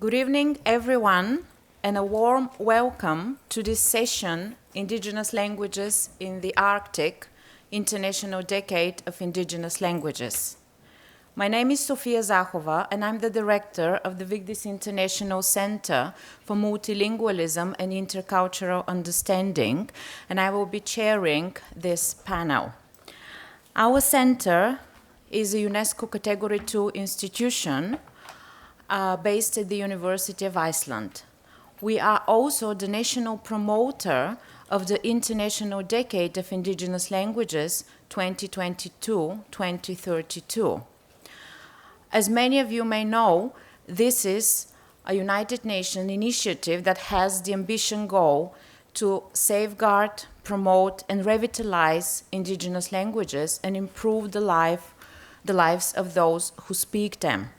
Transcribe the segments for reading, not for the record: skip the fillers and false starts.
Good evening, everyone, and a warm welcome to this session, Indigenous Languages in the Arctic, International Decade of Indigenous Languages. My name is Sofia Zachova, and I'm the director of the Vigdís International Center for Multilingualism and Intercultural Understanding, and I will be chairing this panel. Our center is a UNESCO Category 2 institution based at the University of Iceland. We are also the national promoter of the International Decade of Indigenous Languages 2022-2032. As many of you may know, this is a United Nations initiative that has the ambition goal to safeguard, promote, and revitalize indigenous languages and improve the lives of those who speak them.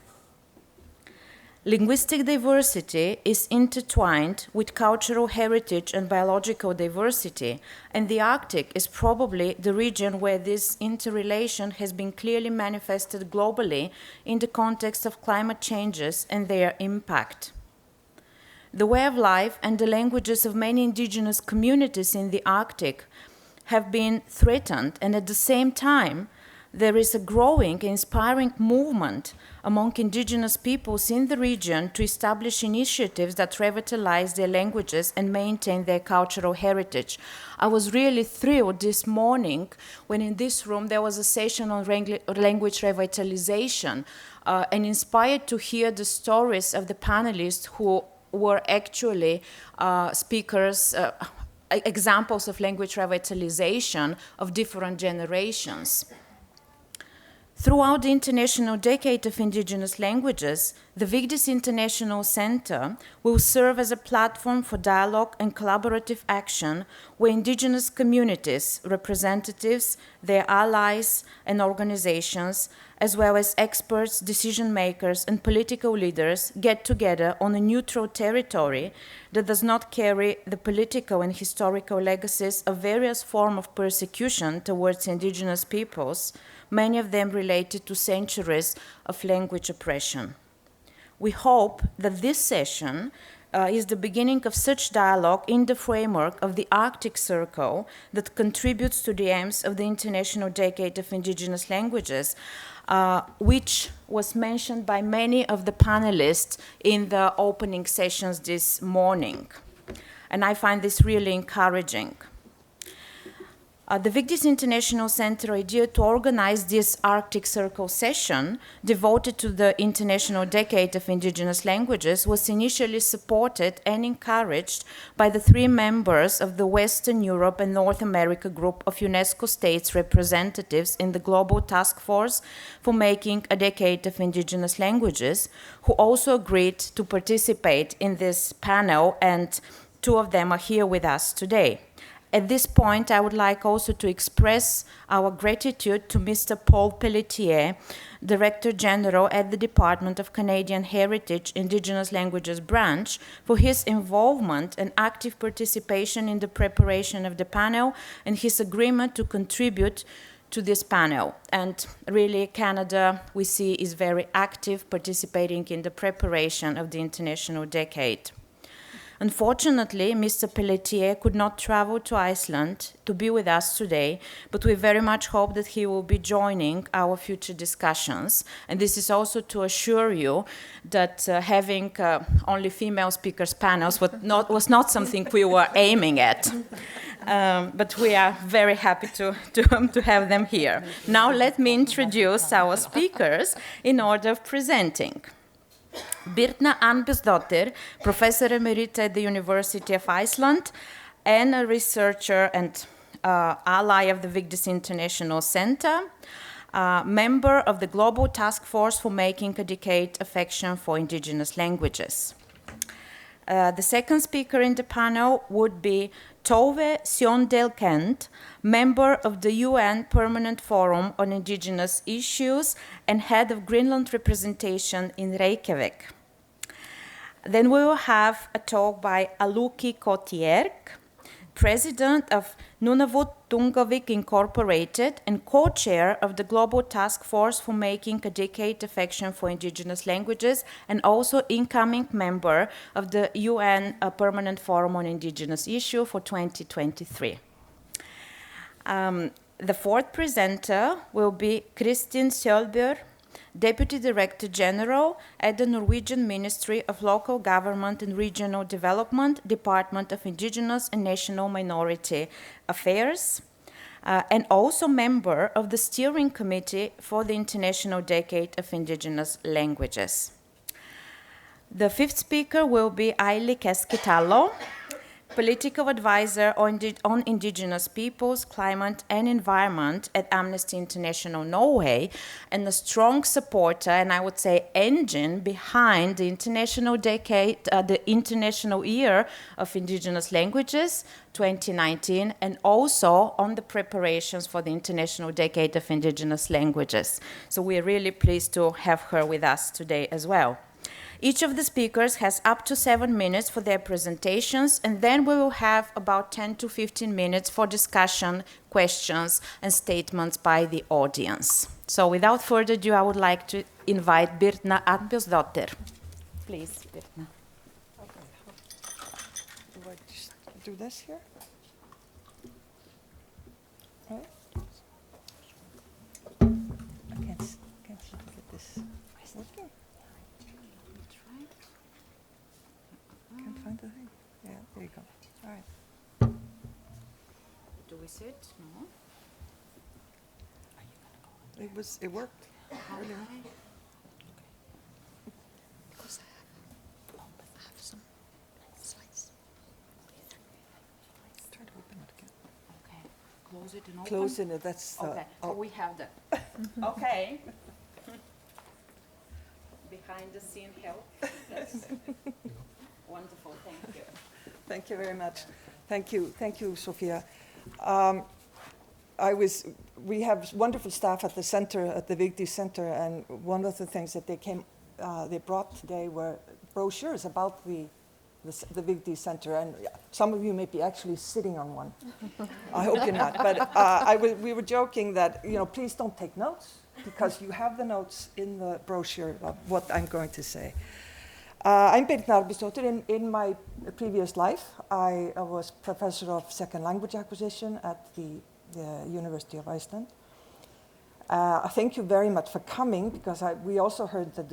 Linguistic diversity is intertwined with cultural heritage and biological diversity, and the Arctic is probably the region where this interrelation has been clearly manifested globally in the context of climate changes and their impact. The way of life and the languages of many indigenous communities in the Arctic have been threatened, and at the same time, there is a growing, inspiring movement among indigenous peoples in the region to establish initiatives that revitalize their languages and maintain their cultural heritage. I was really thrilled this morning when in this room there was a session on language revitalization and inspired to hear the stories of the panelists who were actually speakers, examples of language revitalization of different generations. Throughout the International Decade of Indigenous Languages, the Vigdís International Center will serve as a platform for dialogue and collaborative action where indigenous communities, representatives, their allies and organizations, as well as experts, decision makers, and political leaders get together on a neutral territory that does not carry the political and historical legacies of various forms of persecution towards indigenous peoples, many of them related to centuries of language oppression. We hope that this session is the beginning of such dialogue in the framework of the Arctic Circle that contributes to the aims of the International Decade of Indigenous Languages, which was mentioned by many of the panelists in the opening sessions this morning. And I find this really encouraging. The Vigdís International Center idea to organize this Arctic Circle session devoted to the International Decade of Indigenous Languages was initially supported and encouraged by the three members of the Western Europe and North America group of UNESCO states representatives in the Global Task Force for Making a Decade of Indigenous Languages, who also agreed to participate in this panel, and two of them are here with us today. At this point, I would like also to express our gratitude to Mr. Paul Pelletier, Director General at the Department of Canadian Heritage Indigenous Languages Branch, for his involvement and active participation in the preparation of the panel and his agreement to contribute to this panel. And really, Canada, we see, is very active, participating in the preparation of the International Decade. Unfortunately, Mr. Pelletier could not travel to Iceland to be with us today, but we very much hope that he will be joining our future discussions. And this is also to assure you that having only female speakers panels was not something we were aiming at. But we are very happy to have them here. Now let me introduce our speakers in order of presenting. Birna Arnbjörnsdóttir, Professor Emerita at the University of Iceland, and a researcher and ally of the Vigdís International Center, member of the Global Task Force for Making a Decade of Action for Indigenous Languages. The second speaker in the panel would be Tove Søvndahl Gant, member of the UN Permanent Forum on Indigenous Issues and head of Greenland representation in Reykjavik. Then we will have a talk by Aluki Kotierk, president of Nunavut Tunngavik Incorporated, and co-chair of the Global Task Force for Making a Decade of Action for Indigenous Languages, and also incoming member of the UN Permanent Forum on Indigenous Issue for 2023. The fourth presenter will be Kristin Søvndahl, Deputy Director General at the Norwegian Ministry of Local Government and Regional Development, Department of Indigenous and National Minority Affairs, and also member of the Steering Committee for the International Decade of Indigenous Languages. The fifth speaker will be Aili Keskitalo, Political Advisor on Indigenous Peoples, Climate and Environment at Amnesty International Norway, and a strong supporter, and I would say engine, behind the International Decade, the International Year of Indigenous Languages 2019, and also on the preparations for the International Decade of Indigenous Languages. So we're really pleased to have her with us today as well. Each of the speakers has up to 7 minutes for their presentations, and then we will have about 10 to 15 minutes for discussion, questions, and statements by the audience. So without further ado, I would like to invite Birna Arnbjörnsdóttir. Please, Birna. Okay. Do I just do this here? Right? I can't seem to get this working. Can't find the thing. Yeah, there you go. All right. Do we sit? No. It worked. Earlier. Because I have some slides. Try to open it again. Okay. Close it and open. Close it. That's. Okay. Oh. We have that. Okay. Behind the scene help. That's wonderful. Thank you. Thank you very much. Thank you, Sophia. We have wonderful staff at the center, at the Vigdís Center, and one of the things that they brought today were brochures about the Vigdís Center, and some of you may be actually sitting on one. I hope you're not. But we were joking that, please don't take notes, because you have the notes in the brochure of what I'm going to say. I'm Birna Arnbjörnsdóttir. In my previous life, I was professor of second language acquisition at the University of Iceland. Thank you very much for coming, because we also heard that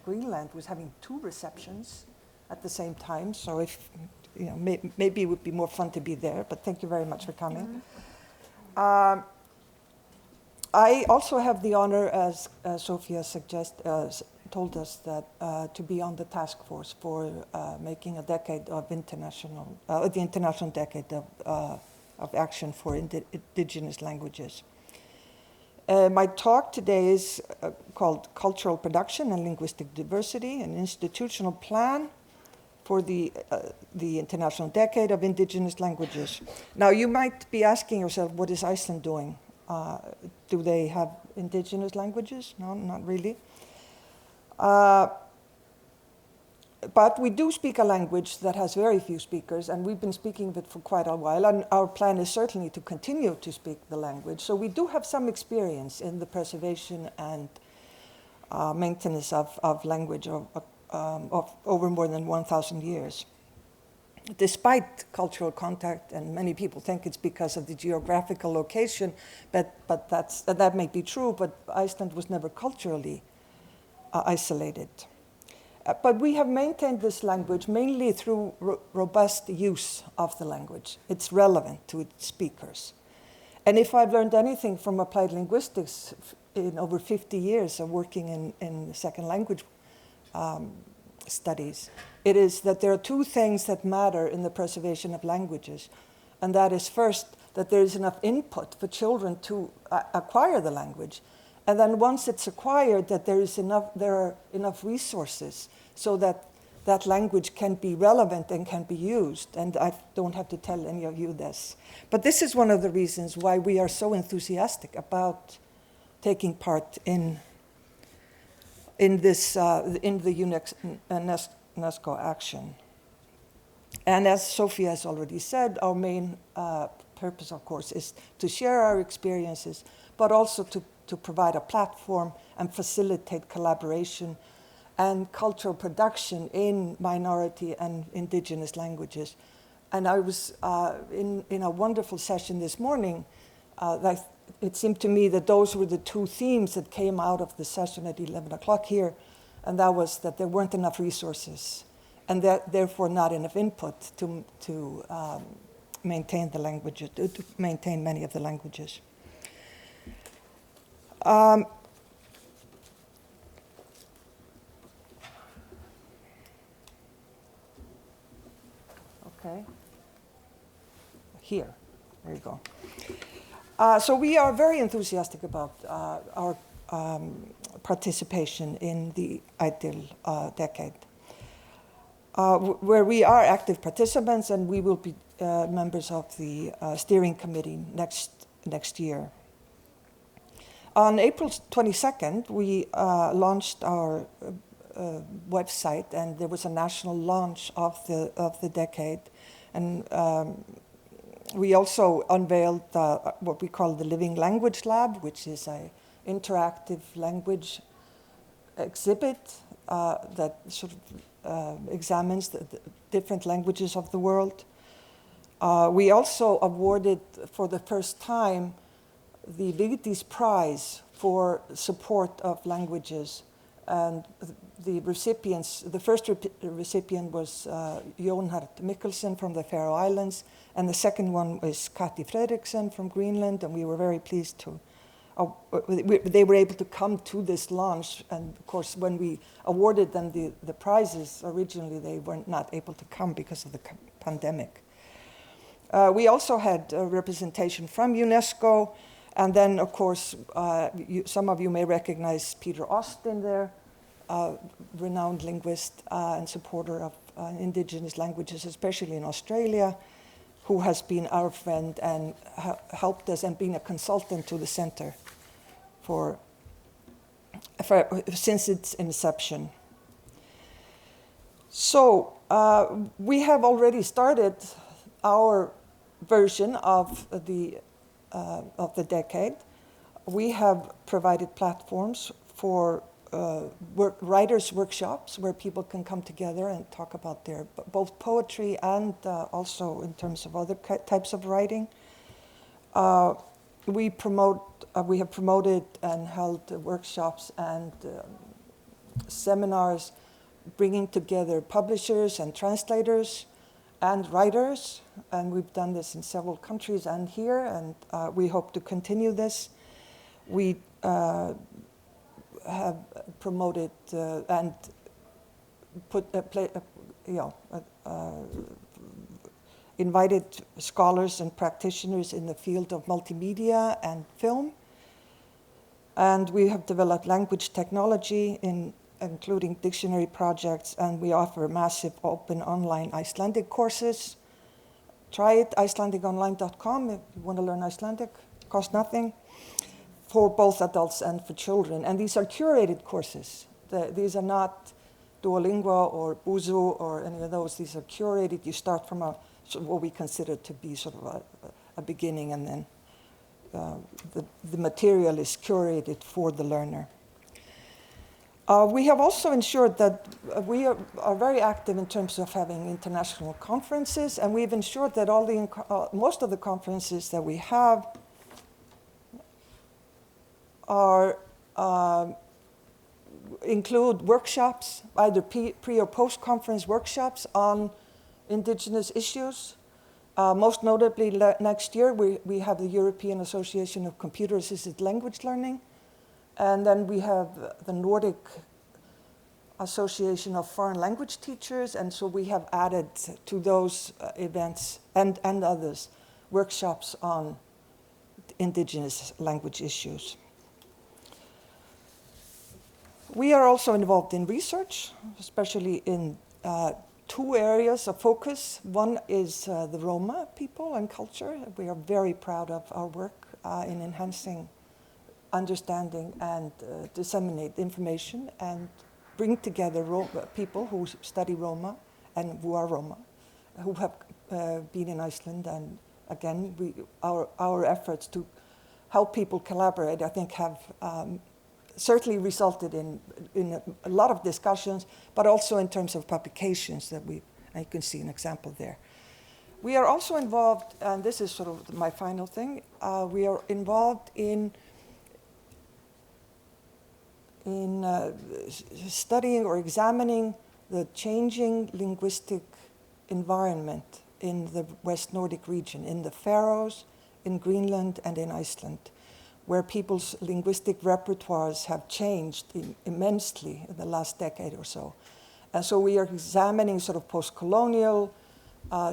Greenland was having 2 receptions at the same time. So if maybe it would be more fun to be there. But thank you very much for coming. I also have the honor, as Sophia told us, that to be on the task force for making a decade of the International Decade of Action for Indigenous Languages. My talk today is called Cultural Production and Linguistic Diversity, an institutional plan for the International Decade of Indigenous Languages. Now, you might be asking yourself, what is Iceland doing? Do they have indigenous languages? No, not really. But we do speak a language that has very few speakers, and we've been speaking of it for quite a while, and our plan is certainly to continue to speak the language. So we do have some experience in the preservation and maintenance of language of over more than 1,000 years. Despite cultural contact, and many people think it's because of the geographical location, but that may be true, but Iceland was never culturally isolated. But we have maintained this language mainly through robust use of the language. It's relevant to its speakers. And if I've learned anything from applied linguistics in over 50 years of working in second language studies, it is that there are 2 things that matter in the preservation of languages. And that is, first, that there is enough input for children to acquire the language. And then once it's acquired, that there are enough resources so that that language can be relevant and can be used. And I don't have to tell any of you this. But this is one of the reasons why we are so enthusiastic about taking part in the UNESCO action. And as Sophie has already said, our main purpose, of course, is to share our experiences, but also to provide a platform and facilitate collaboration and cultural production in minority and indigenous languages. And I was in a wonderful session this morning. It seemed to me that those were the two themes that came out of the session at 11 o'clock here, and that was that there weren't enough resources, and that therefore not enough input to maintain the languages, to maintain many of the languages. Okay. Here, there you go. So we are very enthusiastic about our participation in the ideal decade, where we are active participants, and we will be members of the steering committee next year. On April 22nd, we launched our website, and there was a national launch of the decade, and we also unveiled what we call the Living Language Lab, which is an interactive language exhibit that sort of examines the different languages of the world. We also awarded for the first time the Vigdís Prize for support of languages. And the recipients, the first recipient was Jónhard Mikkelsen from the Faroe Islands, and the second one was Kati Fredriksson from Greenland, and we were very pleased to, they were able to come to this launch, and of course when we awarded them the prizes, originally they were not able to come because of the pandemic. We also had representation from UNESCO, and then, of course, some of you may recognize Peter Austin there, renowned linguist and supporter of indigenous languages, especially in Australia, who has been our friend and helped us and been a consultant to the center since its inception. So we have already started our version of the decade. We have provided platforms for writers' workshops where people can come together and talk about their both poetry and also in terms of other types of writing. We have promoted and held workshops and seminars bringing together publishers and translators and writers, and we've done this in several countries and here, and we hope to continue this. We have promoted and invited scholars and practitioners in the field of multimedia and film, and we have developed language technology including dictionary projects, and we offer massive open online Icelandic courses. Try it, icelandiconline.com, if you want to learn Icelandic, costs nothing, for both adults and for children. And these are curated courses. These are not Duolingo or Buzu or any of those. These are curated. You start from what we consider to be sort of a beginning, and then the material is curated for the learner. We have also ensured that we are very active in terms of having international conferences, and we've ensured that most of the conferences that we have include workshops, either pre or post-conference workshops on indigenous issues. Most notably, next year we have the European Association of Computer-Assisted Language Learning. And then we have the Nordic Association of Foreign Language Teachers, and so we have added to those events and others workshops on indigenous language issues. We are also involved in research, especially in two areas of focus. One is the Roma people and culture. We are very proud of our work in enhancing understanding and disseminate information and bring together people who study Roma and who are Roma who have been in Iceland, and again, our efforts to help people collaborate, I think, have certainly resulted in a lot of discussions, but also in terms of publications that I can see an example there. We are also involved, and this is sort of my final thing, we are involved in studying or examining the changing linguistic environment in the West Nordic region, in the Faroes, in Greenland, and in Iceland, where people's linguistic repertoires have changed immensely in the last decade or so. And so we are examining sort of post-colonial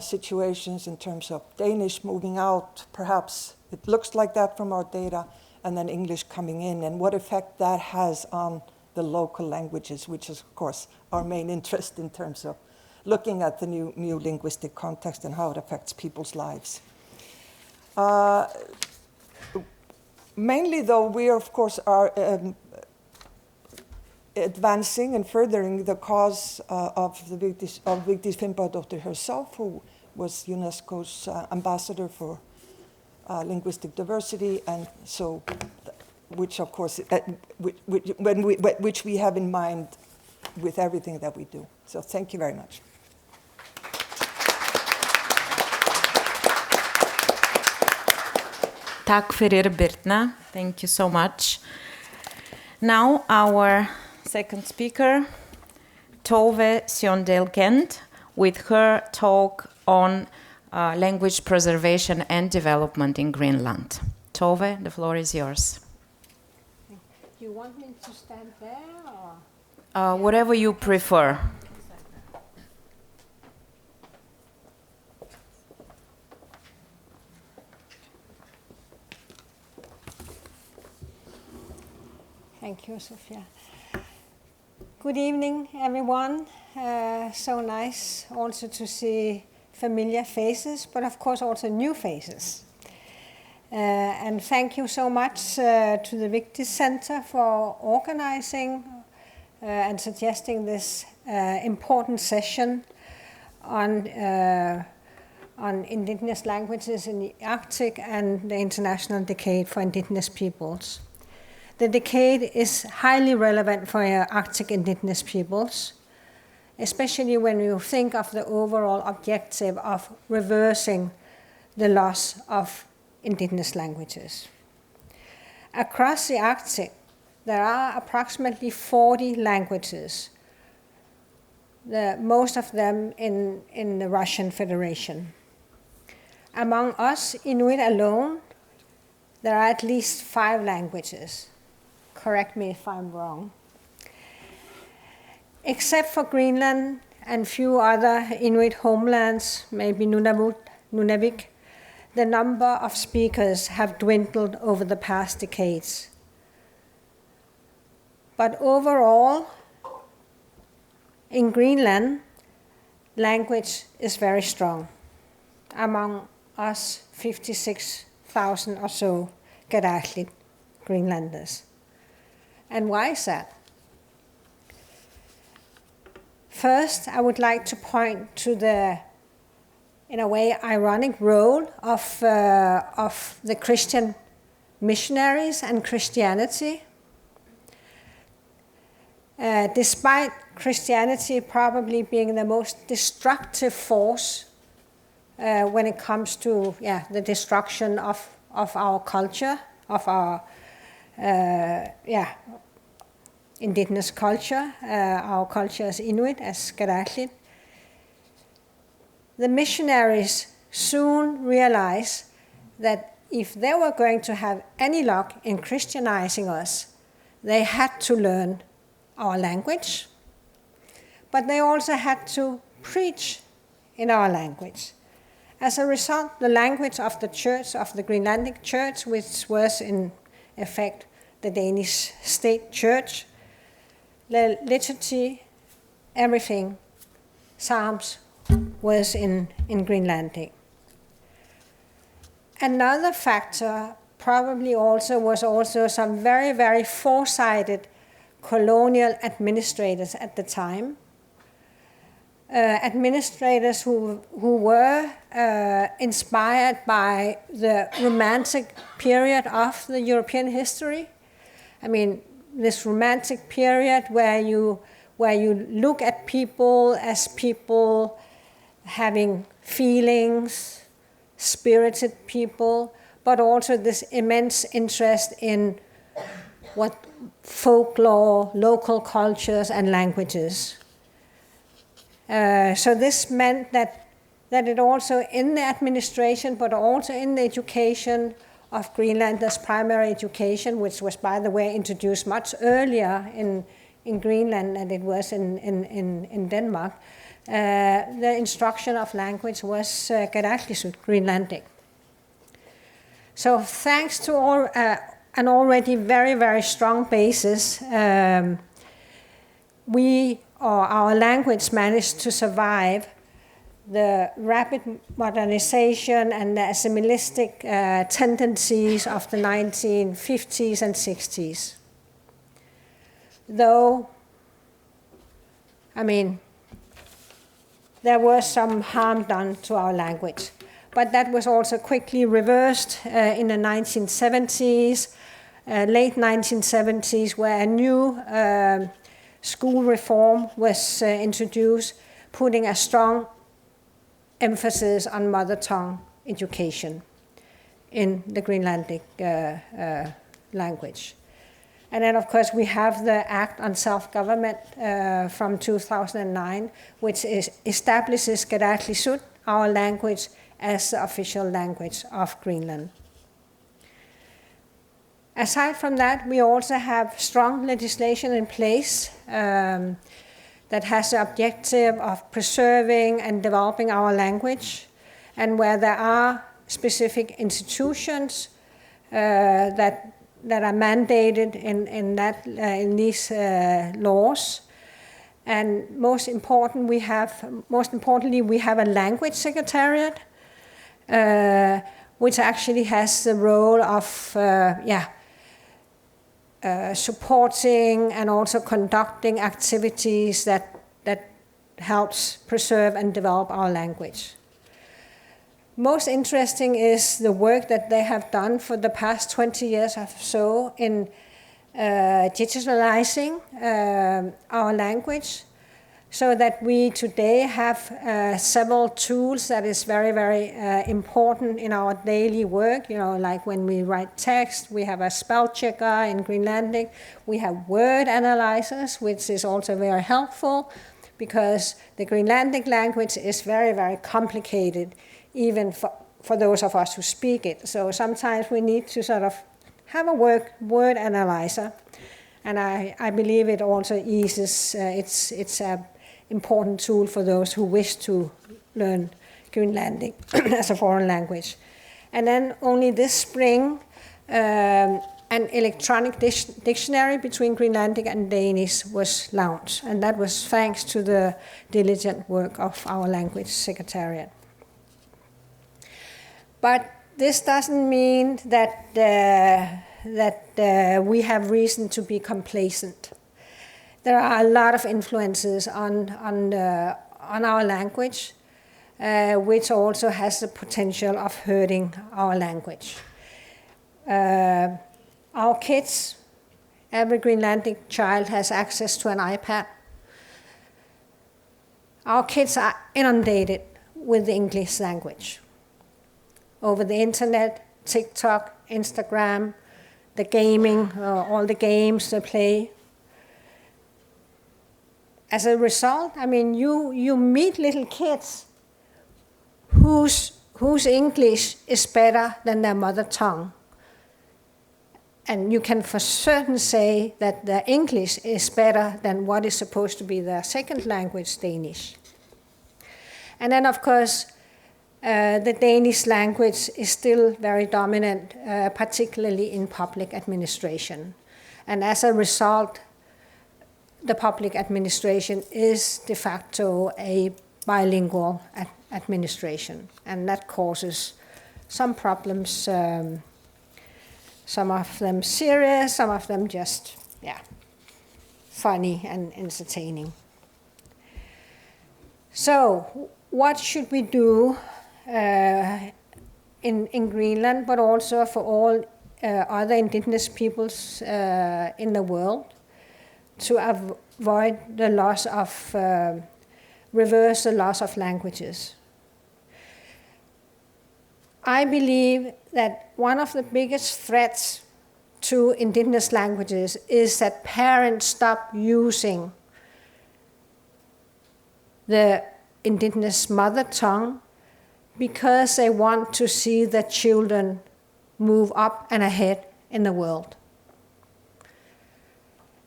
situations in terms of Danish moving out, perhaps it looks like that from our data, and then English coming in, and what effect that has on the local languages, which is, of course, our main interest in terms of looking at the new linguistic context and how it affects people's lives. Mainly, though, we, of course, are advancing and furthering the cause of Vigdís Finnbogadóttir herself, who was UNESCO's ambassador for linguistic diversity, and so, which of course, which we have in mind with everything that we do. So thank you very much. Tack fyrir Birna. Thank you so much. Now our second speaker, Tove Søvndahl Gant, with her talk on language preservation and development in Greenland. Tove, the floor is yours. Do you want me to stand there, or? Whatever you prefer. Thank you, Sophia. Good evening, everyone. So nice also to see familiar faces, but of course also new faces. And thank you so much to the Vigdís Center for organizing and suggesting this important session on indigenous languages in the Arctic and the International Decade for Indigenous Peoples. The decade is highly relevant for Arctic indigenous peoples, especially when you think of the overall objective of reversing the loss of indigenous languages. Across the Arctic, there are approximately 40 languages, most of them in the Russian Federation. Among us, Inuit alone, there are at least 5 languages. Correct me if I'm wrong. Except for Greenland and few other Inuit homelands, maybe Nunavut, Tunngavik, the number of speakers have dwindled over the past decades. But overall, in Greenland, language is very strong. Among us, 56,000 or so Kalaallisut Greenlanders. And why is that? First, I would like to point to the, in a way, ironic role of the Christian missionaries and Christianity. Despite Christianity probably being the most destructive force when it comes to the destruction of our culture, of our indigenous culture, our culture as Inuit, as Kalaallisut. The missionaries soon realized that if they were going to have any luck in Christianizing us, they had to learn our language, but they also had to preach in our language. As a result, the language of the church, of the Greenlandic church, which was in effect the Danish state church, the liturgy, everything, Psalms, was in Greenlandic. Another factor probably was some very, very foresighted colonial administrators at the time, administrators who were inspired by the Romantic period of the European history. I mean, this Romantic period where you look at people as people having feelings, spirited people, but also this immense interest in what folklore, local cultures, and languages. So this meant that it also in the administration, but also in the education of Greenlanders' primary education, which was, by the way, introduced much earlier in Greenland than it was in Denmark, the instruction of language was Kalaallisut, Greenlandic. So thanks to all, an already very, very strong basis, our language managed to survive the rapid modernization and the assimilistic tendencies of the 1950s and 60s. Though, I mean, there was some harm done to our language. But that was also quickly reversed in the 1970s, late 1970s, where a new school reform was introduced, putting a strong emphasis on mother tongue education in the Greenlandic language. And then, of course, we have the Act on Self-Government from 2009, which establishes Kalaallisut, our language, as the official language of Greenland. Aside from that, we also have strong legislation in place that has the objective of preserving and developing our language, and where there are specific institutions that are mandated in these laws. And most importantly, we have a language secretariat, which actually has the role of supporting and also conducting activities that helps preserve and develop our language. Most interesting is the work that they have done for the past 20 years or so in digitalizing our language, so that we today have several tools that is very, very important in our daily work. You know, like when we write text, we have a spell checker in Greenlandic. We have word analyzers, which is also very helpful because the Greenlandic language is very, very complicated, even for those of us who speak it. So sometimes we need to sort of have a word analyzer. And I believe it also eases, it's a important tool for those who wish to learn Greenlandic as a foreign language. And then only this spring, an electronic dictionary between Greenlandic and Danish was launched. And that was thanks to the diligent work of our language secretariat. But this doesn't mean that we have reason to be complacent. There are a lot of influences on our language, which also has the potential of hurting our language. Our kids, every Greenlandic child has access to an iPad. Our kids are inundated with the English language. Over the internet, TikTok, Instagram, the gaming, all the games they play. As a result, I mean, you meet little kids whose English is better than their mother tongue. And you can for certain say that their English is better than what is supposed to be their second language, Danish. And then, of course, the Danish language is still very dominant, particularly in public administration. And as a result, the public administration is de facto a bilingual administration. And that causes some problems, some of them serious, some of them just, funny and entertaining. So, what should we do in Greenland, but also for all other indigenous peoples in the world, to avoid the loss of, reverse the loss of languages? I believe that one of the biggest threats to indigenous languages is that parents stop using the indigenous mother tongue because they want to see their children move up and ahead in the world.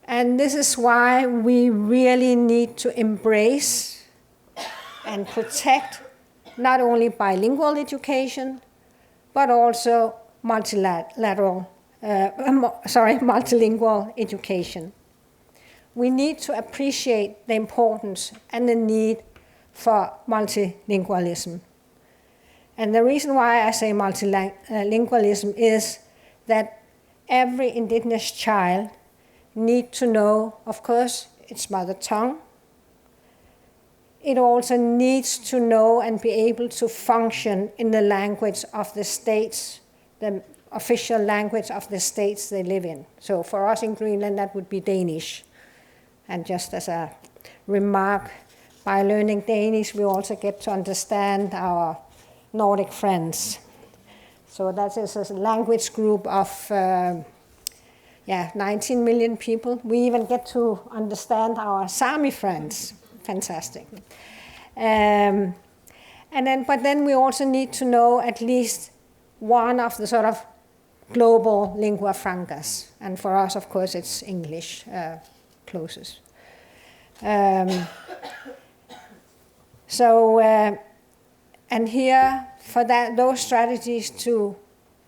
And this is why we really need to embrace and protect not only bilingual education, but also multilingual education. We need to appreciate the importance and the need for multilingualism. And the reason why I say multilingualism is that every indigenous child needs to know, of course, its mother tongue. It also needs to know and be able to function in the language of the states, the official language of the states they live in. So for us in Greenland, that would be Danish. And just as a remark, by learning Danish, we also get to understand our Nordic friends. So that is a language group of 19 million people. We even get to understand our Sami friends. Fantastic. But then we also need to know at least one of the sort of global lingua francas. And for us, of course, it's English closest. And here, for those strategies to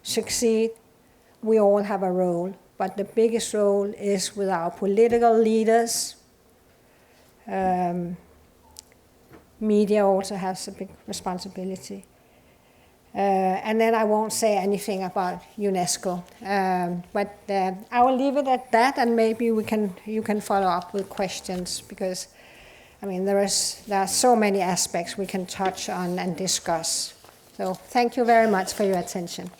succeed, we all have a role. But the biggest role is with our political leaders. Media also has a big responsibility. And then I won't say anything about UNESCO. But I will leave it at that, and maybe you can follow up with questions, because I mean, there are so many aspects we can touch on and discuss. So thank you very much for your attention.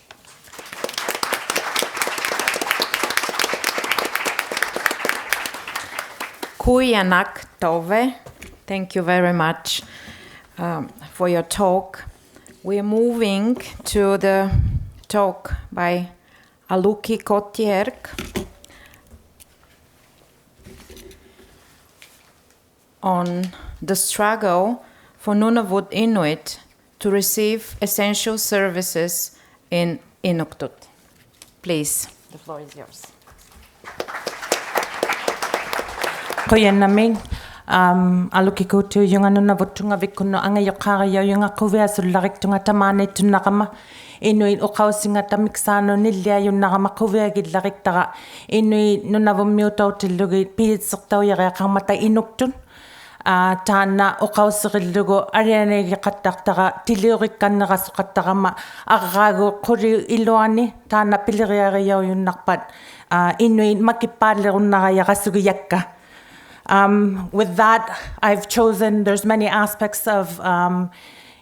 Kuyanak Tove, thank you very much for your talk. We are moving to the talk by Aluki Kotierk on the struggle for Nunavut Inuit to receive essential services in Inuktut. Please, the floor is yours. Koyanaming Aluki kutu yunga Nunavut Tunngavik kuno anga yokara yunga kuvea sularik tunga tamane tunakama Inuit okausinga tamiksano nilya yunakama kuvea gidlarik taga Inuit Nunavummiutau tilugi piitsuktau yaga kamata Inuktun Tana okausirillugu arianegi qattaqtaga tiliurikkannerasuqattaqama arraagu quli iluani tana piliriariaujunnarpat Inuit makippaallerunnarayaqasugiyakka. With that, I've chosen, there's many aspects of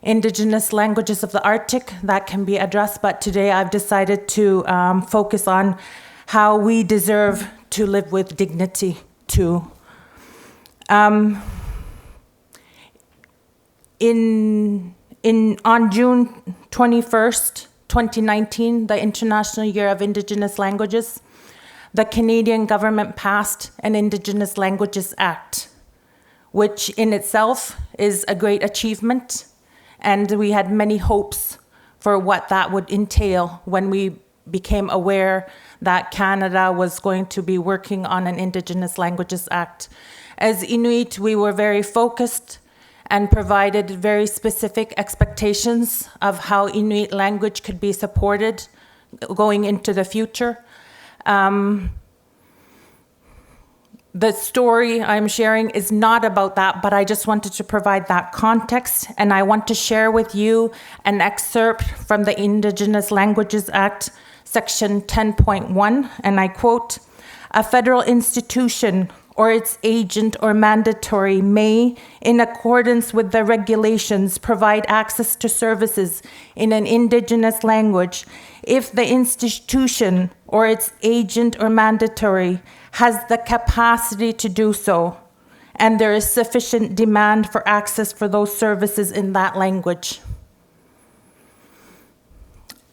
indigenous languages of the Arctic that can be addressed, but today I've decided to focus on how we deserve to live with dignity too. On June 21st, 2019, the International Year of Indigenous Languages, the Canadian government passed an Indigenous Languages Act, which in itself is a great achievement, and we had many hopes for what that would entail when we became aware that Canada was going to be working on an Indigenous Languages Act. As Inuit, we were very focused and provided very specific expectations of how Inuit language could be supported going into the future. The story I'm sharing is not about that, but I just wanted to provide that context, and I want to share with you an excerpt from the Indigenous Languages Act, Section 10.1, and I quote, "A federal institution or its agent or mandatory may, in accordance with the regulations, provide access to services in an Indigenous language if the institution or its agent or mandatory has the capacity to do so, and there is sufficient demand for access for those services in that language.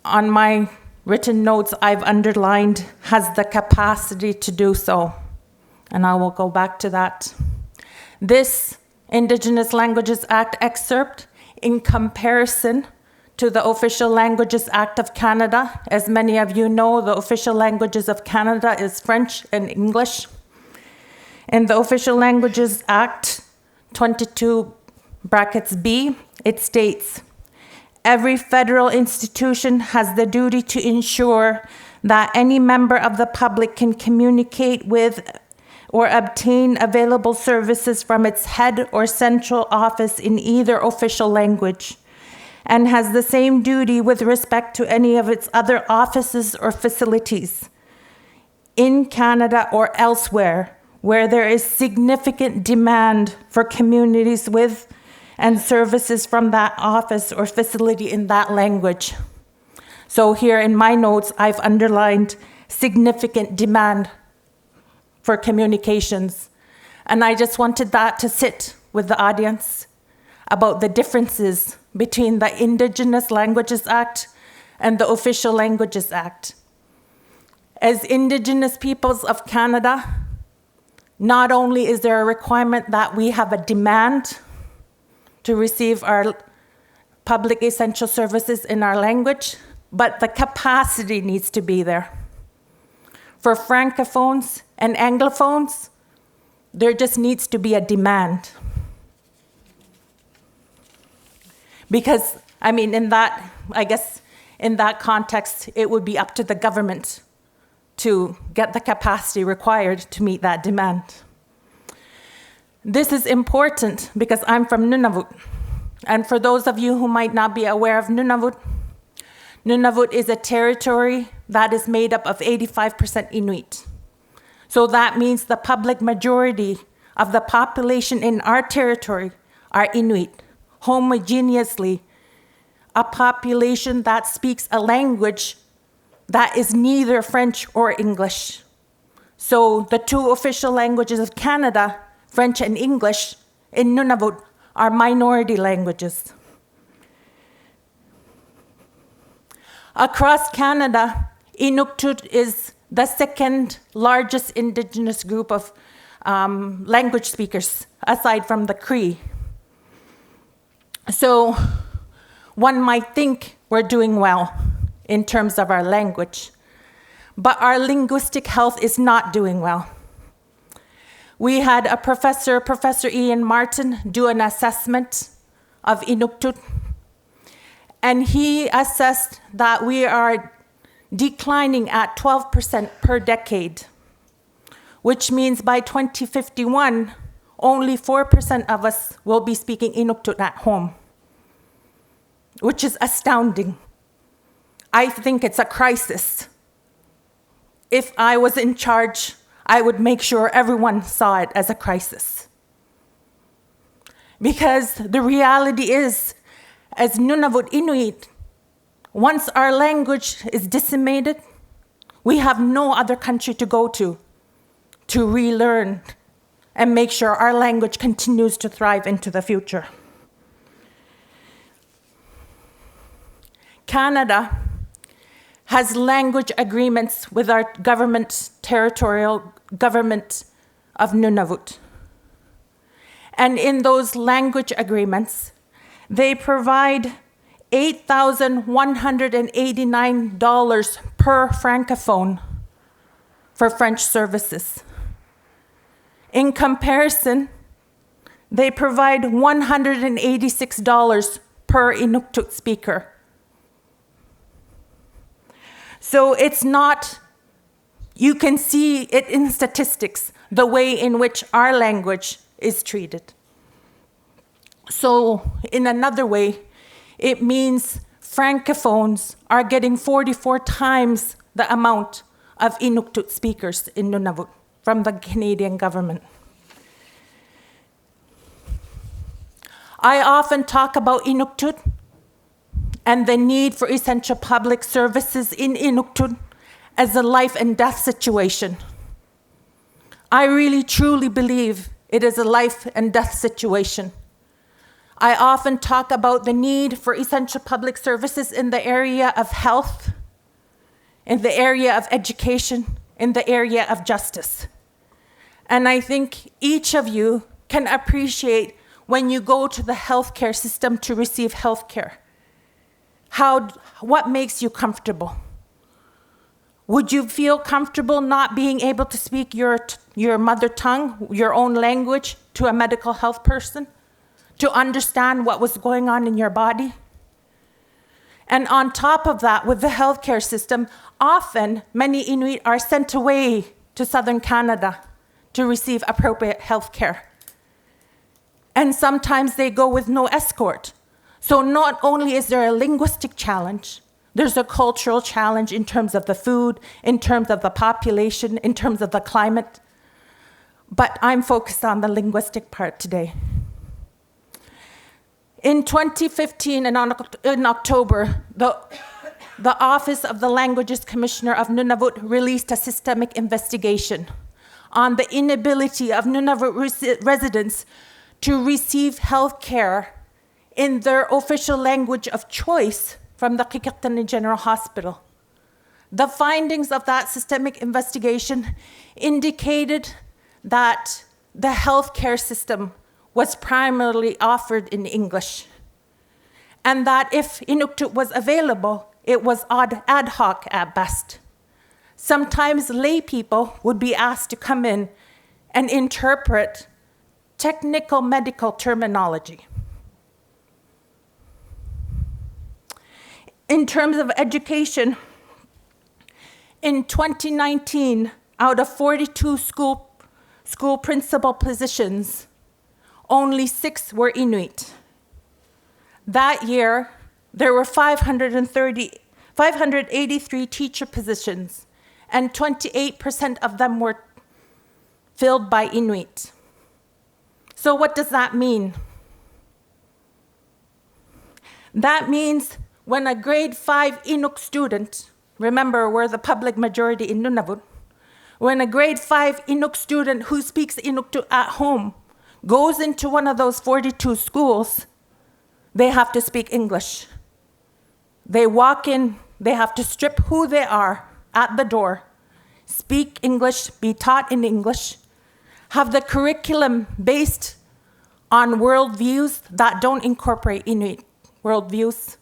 On my written notes, I've underlined has the capacity to do so, and I will go back to that. This Indigenous Languages Act excerpt, in comparison to the Official Languages Act of Canada, as many of you know, the official languages of Canada is French and English. In the Official Languages Act 22(b), it states, every federal institution has the duty to ensure that any member of the public can communicate with or obtain available services from its head or central office in either official language, and has the same duty with respect to any of its other offices or facilities in Canada or elsewhere where there is significant demand for communities with and services from that office or facility in that language. So here in my notes, I've underlined significant demand for communications. And I just wanted that to sit with the audience about the differences between the Indigenous Languages Act and the Official Languages Act. As Indigenous peoples of Canada, not only is there a requirement that we have a demand to receive our public essential services in our language, but the capacity needs to be there. For Francophones and Anglophones, there just needs to be a demand. Because, I mean, in that context, it would be up to the government to get the capacity required to meet that demand. This is important because I'm from Nunavut. And for those of you who might not be aware of Nunavut, Nunavut is a territory that is made up of 85% Inuit. So that means the public majority of the population in our territory are Inuit, homogeneously, a population that speaks a language that is neither French or English. So the two official languages of Canada, French and English, in Nunavut are minority languages. Across Canada, Inuktut is the second largest Indigenous group of language speakers, aside from the Cree. So one might think we're doing well in terms of our language, but our linguistic health is not doing well. We had a Professor Ian Martin, do an assessment of Inuktut, and he assessed that we are declining at 12% per decade, which means by 2051, only 4% of us will be speaking Inuktut at home, which is astounding. I think it's a crisis. If I was in charge, I would make sure everyone saw it as a crisis. Because the reality is, as Nunavut Inuit, once our language is decimated, we have no other country to go to relearn and make sure our language continues to thrive into the future. Canada has language agreements with our government, territorial government of Nunavut. And in those language agreements, they provide $8,189 per francophone for French services. In comparison, they provide $186 per Inuktut speaker. So it's not, you can see it in statistics, the way in which our language is treated. So in another way, it means Francophones are getting 44 times the amount of Inuktut speakers in Nunavut from the Canadian government. I often talk about Inuktut and the need for essential public services in Inuktut as a life and death situation. I really truly believe it is a life and death situation. I often talk about the need for essential public services in the area of health, in the area of education, in the area of justice. And I think each of you can appreciate when you go to the healthcare system to receive healthcare, what makes you comfortable? Would you feel comfortable not being able to speak your mother tongue, your own language, to a medical health person, to understand what was going on in your body? And on top of that, with the healthcare system, often many Inuit are sent away to southern Canada to receive appropriate healthcare. And sometimes they go with no escort. So not only is there a linguistic challenge, there's a cultural challenge in terms of the food, in terms of the population, in terms of the climate. But I'm focused on the linguistic part today. In 2015, in October, the Office of the Languages Commissioner of Nunavut released a systemic investigation on the inability of Nunavut residents to receive health care in their official language of choice from the Kikatani General Hospital. The findings of that systemic investigation indicated that the healthcare system was primarily offered in English, and that if Inuktut was available, it was ad hoc at best. Sometimes lay people would be asked to come in and interpret technical medical terminology. In terms of education, in 2019, out of 42 school principal positions, only 6 were Inuit. That year, there were 583 teacher positions, and 28% of them were filled by Inuit. So what does that mean? That means when a grade 5 Inuk student, remember we're the public majority in Nunavut, when a grade 5 Inuk student who speaks Inuktut at home goes into one of those 42 schools, they have to speak English. They walk in, they have to strip who they are at the door, speak English, be taught in English, have the curriculum based on worldviews that don't incorporate Inuit worldviews.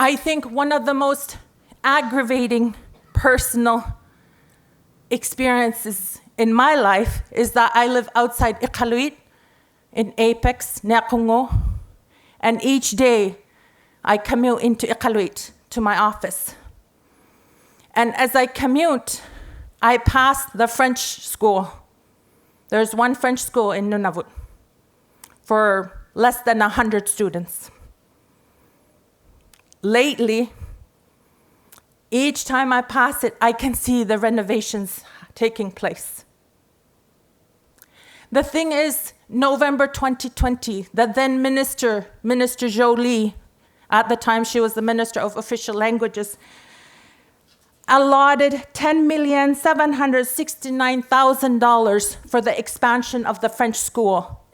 I think one of the most aggravating personal experiences in my life is that I live outside Iqaluit in Apex, Neakungo, and each day I commute into Iqaluit to my office. And as I commute, I pass the French school. There's one French school in Nunavut for less than 100 students. Lately, each time I pass it, I can see the renovations taking place. The thing is, November 2020, the then Minister Jolie, at the time she was the Minister of Official Languages, allotted $10,769,000 for the expansion of the French school,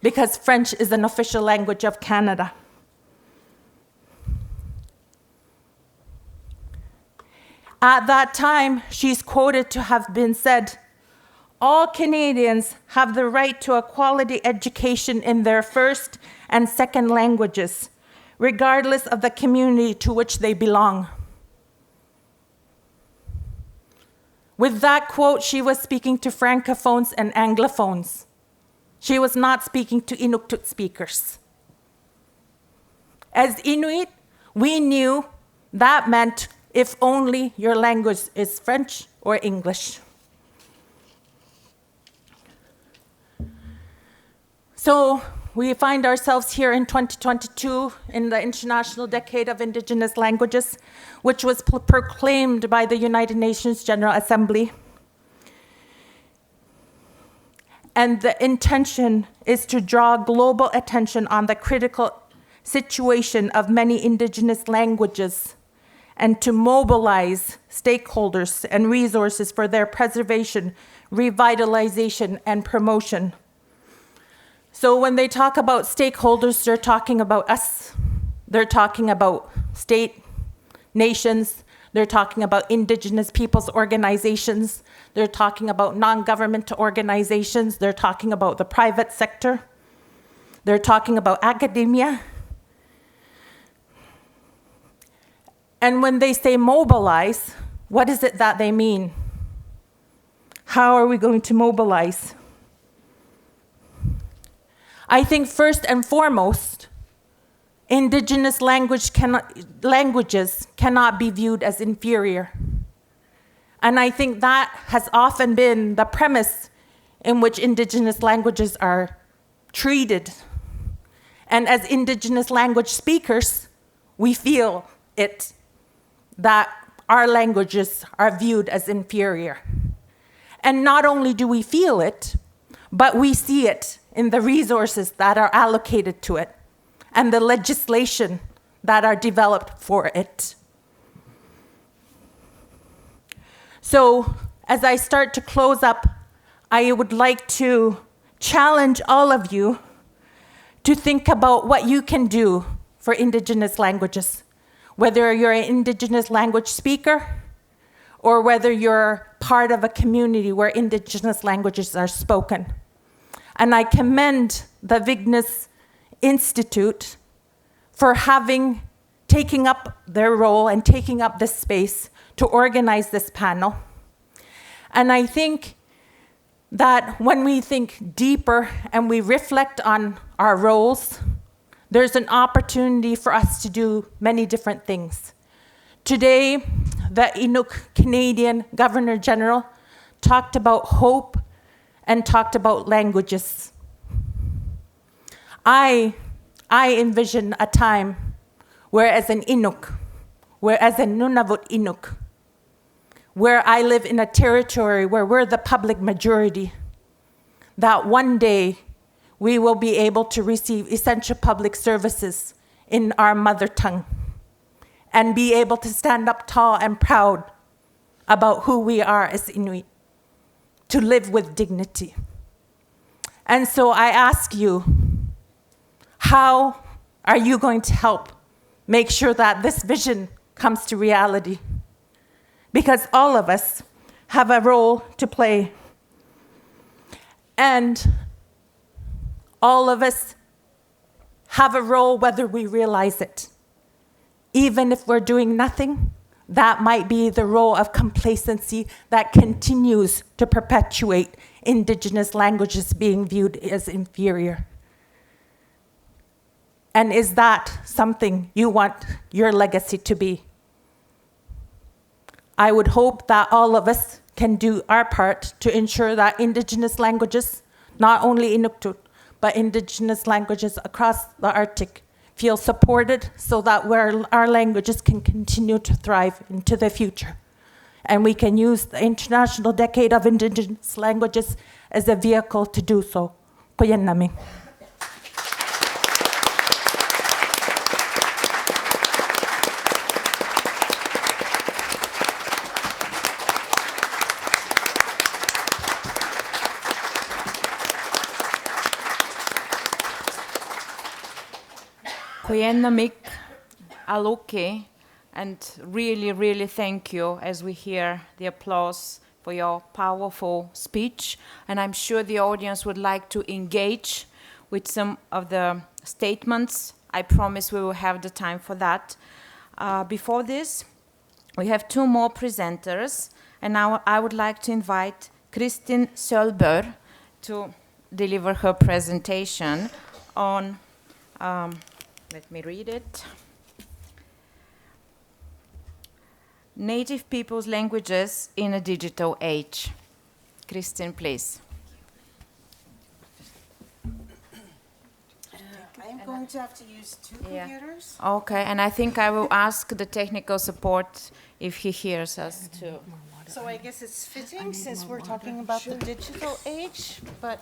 because French is an official language of Canada. At that time, she's quoted to have been said, "All Canadians have the right to a quality education in their first and second languages, regardless of the community to which they belong." With that quote, she was speaking to Francophones and Anglophones. She was not speaking to Inuktut speakers. As Inuit, we knew that meant if only your language is French or English. So we find ourselves here in 2022 in the International Decade of Indigenous Languages, which was proclaimed by the United Nations General Assembly. And the intention is to draw global attention on the critical situation of many indigenous languages and to mobilize stakeholders and resources for their preservation, revitalization, and promotion. So when they talk about stakeholders, they're talking about us. They're talking about state, nations. They're talking about indigenous peoples' organizations. They're talking about non-governmental organizations. They're talking about the private sector. They're talking about academia. And when they say mobilize, what is it that they mean? How are we going to mobilize? I think first and foremost, indigenous languages cannot be viewed as inferior. And I think that has often been the premise in which indigenous languages are treated. And as indigenous language speakers, we feel it, that our languages are viewed as inferior. And not only do we feel it, but we see it in the resources that are allocated to it and the legislation that are developed for it. So as I start to close up, I would like to challenge all of you to think about what you can do for indigenous languages, whether you're an indigenous language speaker or whether you're part of a community where indigenous languages are spoken. And I commend the Vigdís Institute for taking up their role and taking up this space to organize this panel. And I think that when we think deeper and we reflect on our roles, there's an opportunity for us to do many different things. Today, the Inuk Canadian Governor General talked about hope and talked about languages. I envision a time where as an Inuk, where as a Nunavut Inuk, where I live in a territory where we're the public majority, that one day we will be able to receive essential public services in our mother tongue and be able to stand up tall and proud about who we are as Inuit, to live with dignity. And so I ask you, how are you going to help make sure that this vision comes to reality? Because all of us have a role to play. And all of us have a role whether we realize it. Even if we're doing nothing, that might be the role of complacency that continues to perpetuate indigenous languages being viewed as inferior. And is that something you want your legacy to be? I would hope that all of us can do our part to ensure that indigenous languages, not only Inuktut, but indigenous languages across the Arctic, feel supported so that our languages can continue to thrive into the future. And we can use the International Decade of Indigenous Languages as a vehicle to do so. Kuyenami. Kuyenamik, Aluki, and really thank you as we hear the applause for your powerful speech. And I'm sure the audience would like to engage with some of the statements. I promise we will have the time for that. Before this, we have two more presenters, and now I would like to invite Kristin Søvndahl to deliver her presentation on let me read it. Native people's languages in a digital age. Kristin, please. going to have to use two computers. Okay, and I think I will ask the technical support if he hears us too. So I guess it's fitting since we're talking about the digital age, but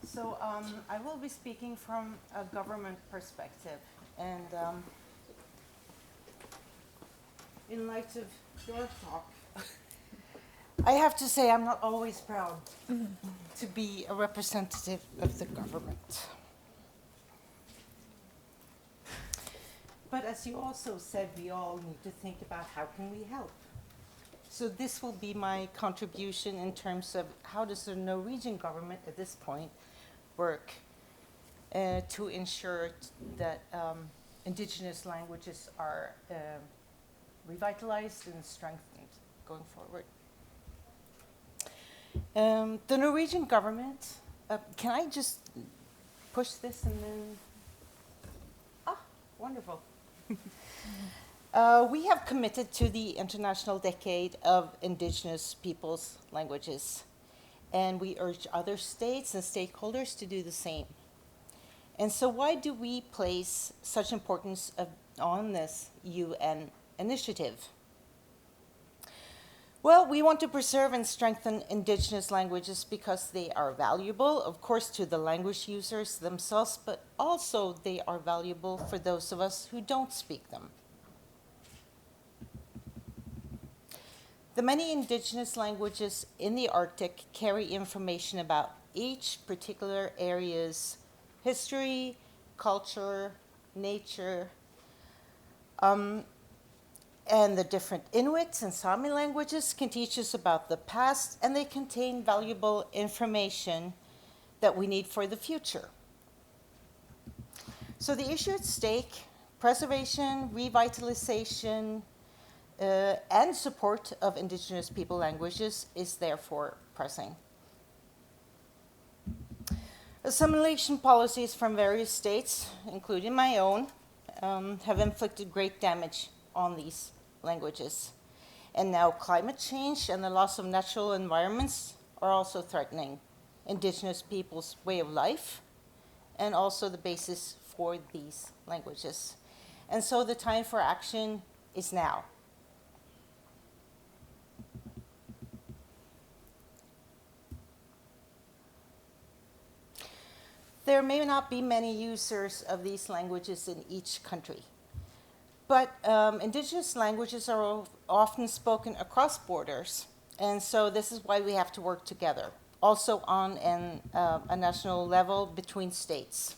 so I will be speaking from a government perspective, and in light of your talk, I have to say I'm not always proud to be a representative of the government. But as you also said, we all need to think about how can we help. So this will be my contribution in terms of how does the Norwegian government at this point work to ensure that indigenous languages are revitalized and strengthened going forward. The Norwegian government, can I just push this and then, wonderful. We have committed to the International Decade of Indigenous Peoples' Languages, and we urge other states and stakeholders to do the same. And so why do we place such importance on this UN initiative? Well, we want to preserve and strengthen indigenous languages because they are valuable, of course, to the language users themselves, but also they are valuable for those of us who don't speak them. The many indigenous languages in the Arctic carry information about each particular area's history, culture, nature, and the different Inuit and Sami languages can teach us about the past, and they contain valuable information that we need for the future. So the issue at stake, preservation, revitalization, and support of indigenous people languages is therefore pressing. Assimilation policies from various states, including my own, have inflicted great damage on these languages. And now climate change and the loss of natural environments are also threatening indigenous people's way of life and also the basis for these languages. And so the time for action is now. There may not be many users of these languages in each country. But indigenous languages are often spoken across borders, and so this is why we have to work together, also on a national level between states.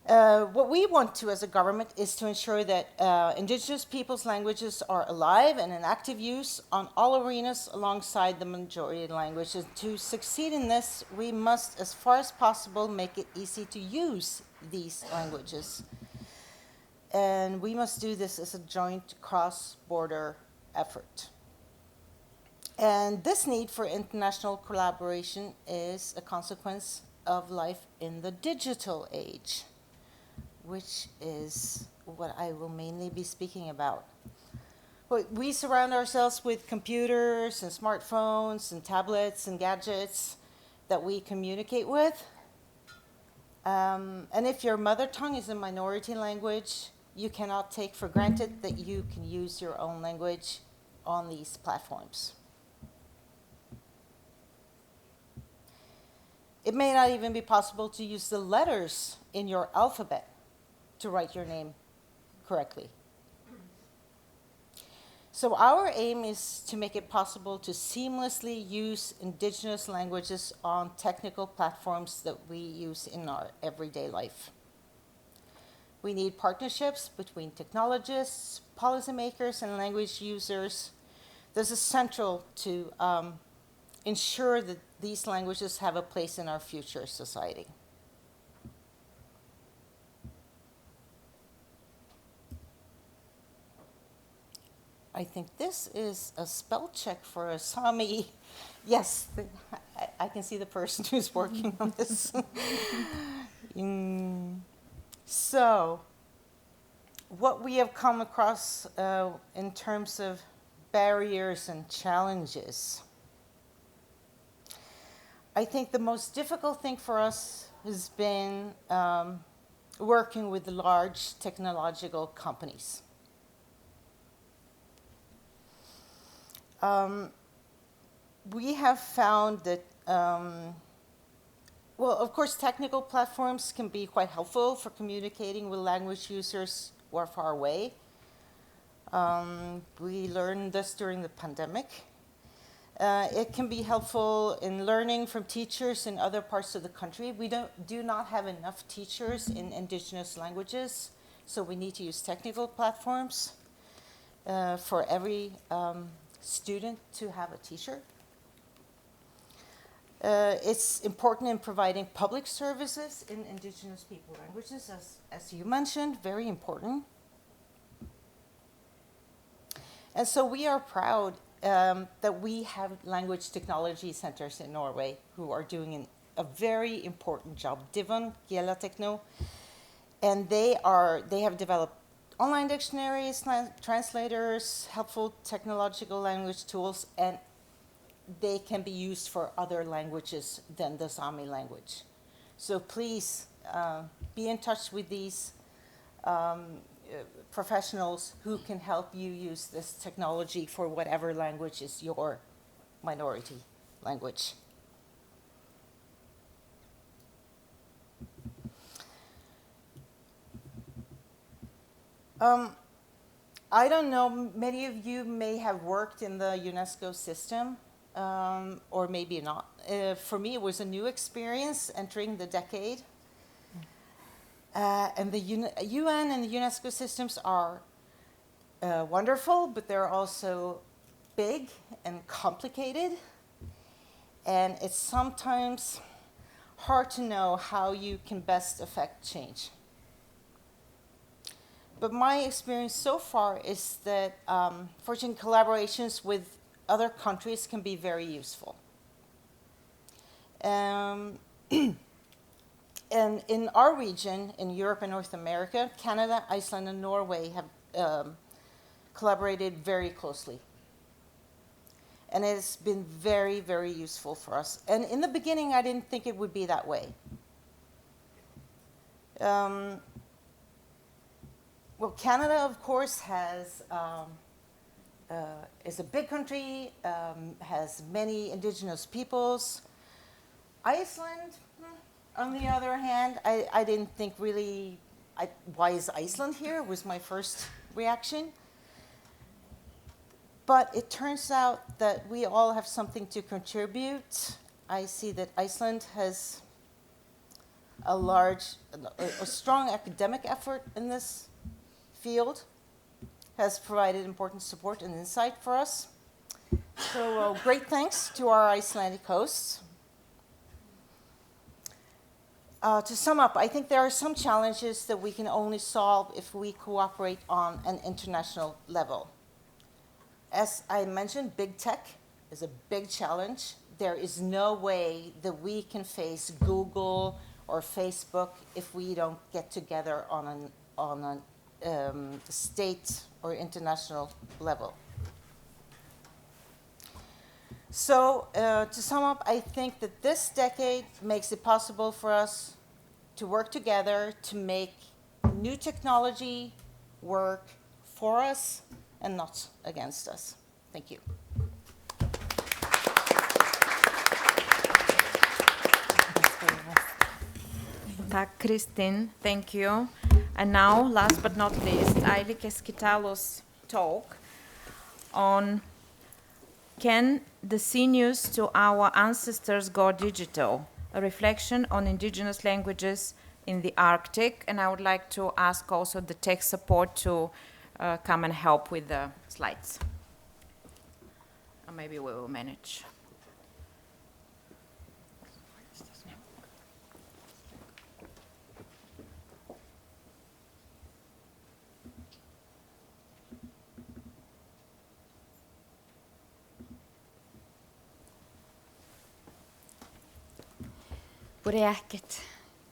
What we want to as a government is to ensure that indigenous people's languages are alive and in active use on all arenas alongside the majority languages. To succeed in this, we must, as far as possible, make it easy to use these languages. And we must do this as a joint cross-border effort. And this need for international collaboration is a consequence of life in the digital age, which is what I will mainly be speaking about. We surround ourselves with computers and smartphones and tablets and gadgets that we communicate with. And if your mother tongue is a minority language, you cannot take for granted that you can use your own language on these platforms. It may not even be possible to use the letters in your alphabet to write your name correctly. So our aim is to make it possible to seamlessly use indigenous languages on technical platforms that we use in our everyday life. We need partnerships between technologists, policymakers, and language users. This is central to ensure that these languages have a place in our future society. I think this is a spell check for a Sami. Yes, I can see the person who's working on this. So, what we have come across in terms of barriers and challenges. I think the most difficult thing for us has been working with large technological companies. We have found that, well, of course, technical platforms can be quite helpful for communicating with language users who are far away. We learned this during the pandemic. It can be helpful in learning from teachers in other parts of the country. We do not have enough teachers in indigenous languages, so we need to use technical platforms for every student to have a teacher. It's important in providing public services in indigenous people languages, as you mentioned, very important. And so we are proud that we have language technology centers in Norway who are doing a very important job. Divon, Gjellatekno, and they have developed online dictionaries, translators, helpful technological language tools, and they can be used for other languages than the Sami language. So please be in touch with these professionals who can help you use this technology for whatever language is your minority language. I don't know, many of you may have worked in the UNESCO system, or maybe not. For me, it was a new experience entering the decade. And the UN and the UNESCO systems are wonderful, but they're also big and complicated. And it's sometimes hard to know how you can best affect change. But my experience so far is that forging collaborations with other countries can be very useful. And in our region, in Europe and North America, Canada, Iceland, and Norway have collaborated very closely. And it has been very, very useful for us. And in the beginning, I didn't think it would be that way. Well, Canada, of course, is a big country, has many indigenous peoples. Iceland, on the other hand, I didn't think really, why is Iceland here, was my first reaction. But it turns out that we all have something to contribute. I see that Iceland has a strong academic effort in this field, has provided important support and insight for us. So great thanks to our Icelandic hosts. To sum up, I think there are some challenges that we can only solve if we cooperate on an international level. As I mentioned, big tech is a big challenge. There is no way that we can face Google or Facebook if we don't get together on a state or international level. So to sum up, I think that this decade makes it possible for us to work together to make new technology work for us and not against us. Thank you. Tak, Kristin, thank you. And now, last but not least, Aili Keskitalo's talk on Can the sinews to our ancestors go digital? A reflection on indigenous languages in the Arctic. And I would like to ask also the tech support to come and help with the slides. Or maybe we will manage.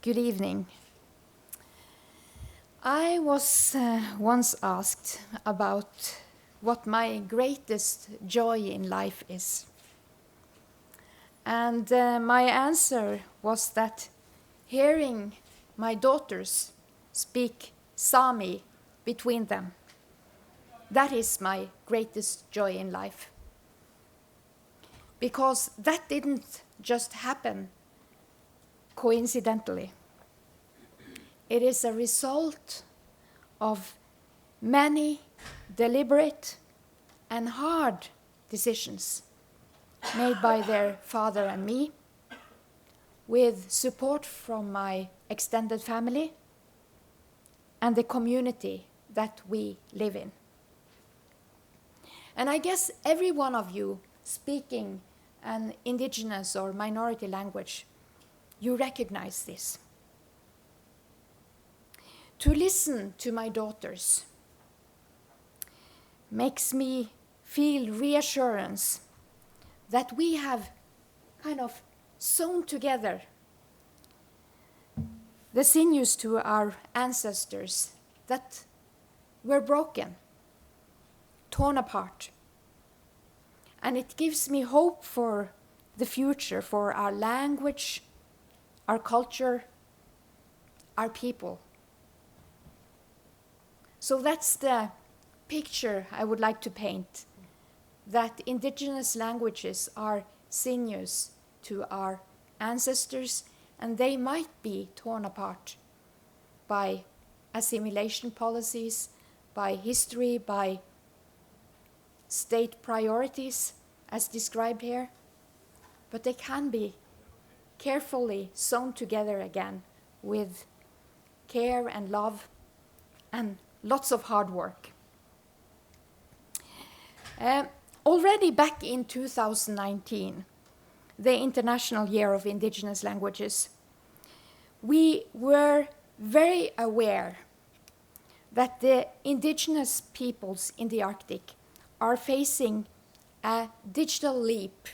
Good evening. I was once asked about what my greatest joy in life is. And my answer was that hearing my daughters speak Sami between them, that is my greatest joy in life. Because that didn't just happen coincidentally. It is a result of many deliberate and hard decisions made by their father and me, with support from my extended family and the community that we live in. And I guess every one of you speaking an indigenous or minority language, you recognize this. To listen to my daughters makes me feel reassurance that we have kind of sewn together the sinews to our ancestors that were broken, torn apart. And it gives me hope for the future, for our language, our culture, our people. So that's the picture I would like to paint, that indigenous languages are sinews to our ancestors, and they might be torn apart by assimilation policies, by history, by state priorities, as described here, but they can be carefully sewn together again with care and love and lots of hard work. Already back in 2019, the International Year of Indigenous Languages, we were very aware that the indigenous peoples in the Arctic are facing a digital leap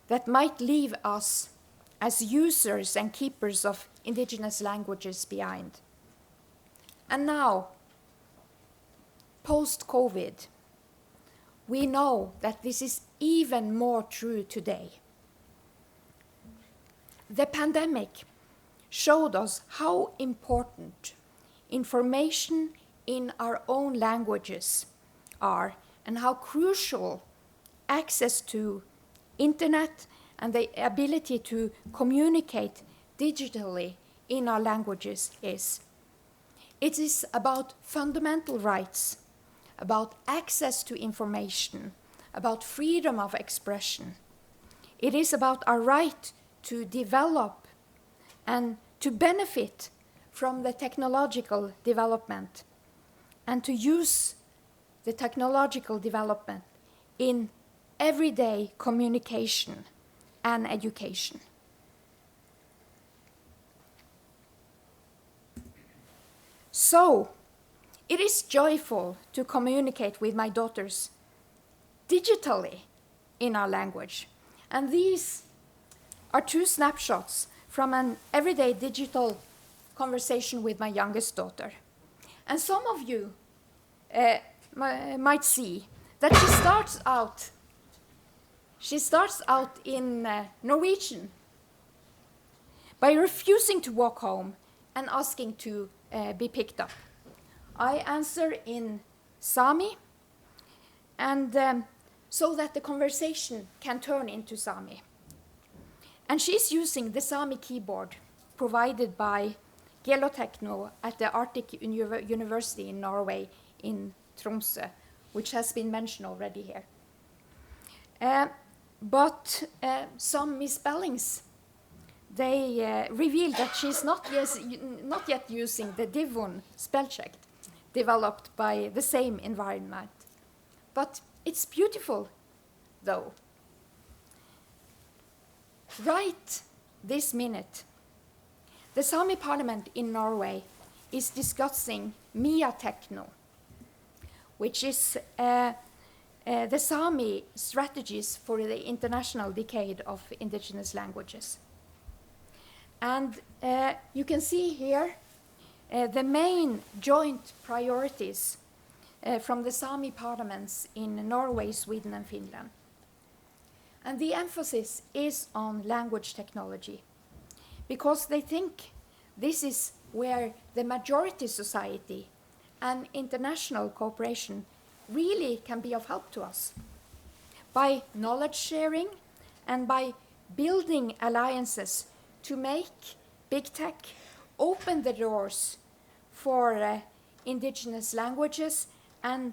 that might leave us as users and keepers of indigenous languages behind. And now, post-COVID, we know that this is even more true today. The pandemic showed us how important information in our own languages are, and how crucial access to internet and the ability to communicate digitally in our languages is. It is about fundamental rights, about access to information, about freedom of expression. It is about our right to develop and to benefit from the technological development and to use the technological development in everyday communication and education. So, it is joyful to communicate with my daughters digitally in our language. And these are two snapshots from an everyday digital conversation with my youngest daughter. And some of you might see that she starts out in Norwegian by refusing to walk home and asking to be picked up. I answer in Sami, and so that the conversation can turn into Sami. And she's using the Sami keyboard provided by Gelotechno at the Arctic University in Norway in Tromsø, which has been mentioned already here. But some misspellings, they reveal that she's not yet using the Divon spell check developed by the same environment. But it's beautiful, though. Right this minute, the Sami parliament in Norway is discussing Mia Techno, which is the Sami strategies for the International Decade of Indigenous Languages. And you can see here the main joint priorities from the Sami parliaments in Norway, Sweden, and Finland. And the emphasis is on language technology, because they think this is where the majority society and international cooperation really can be of help to us. By knowledge sharing and by building alliances to make big tech open the doors for indigenous languages and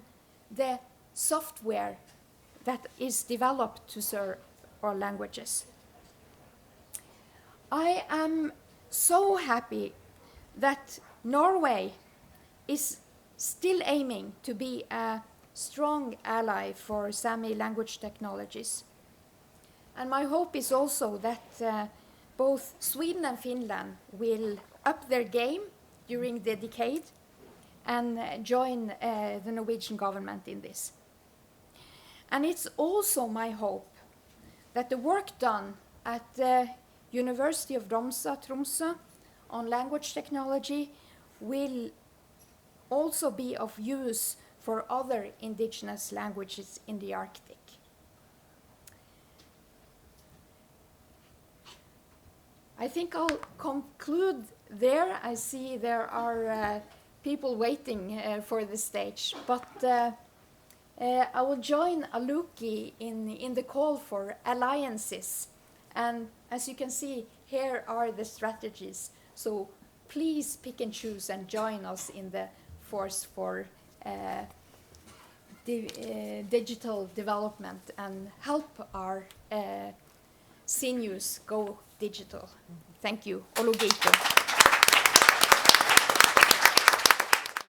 the software that is developed to serve our languages. I am so happy that Norway is still aiming to be a strong ally for Sami language technologies. And my hope is also that both Sweden and Finland will up their game during the decade and join the Norwegian government in this. And it's also my hope that the work done at the University of Tromsø on language technology will also be of use for other indigenous languages in the Arctic. I think I'll conclude there. I see there are people waiting for the stage, but I will join Aluki in the call for alliances. And as you can see, here are the strategies. So please pick and choose and join us in the force for digital development and help our sinews go digital. Thank you. Olugito.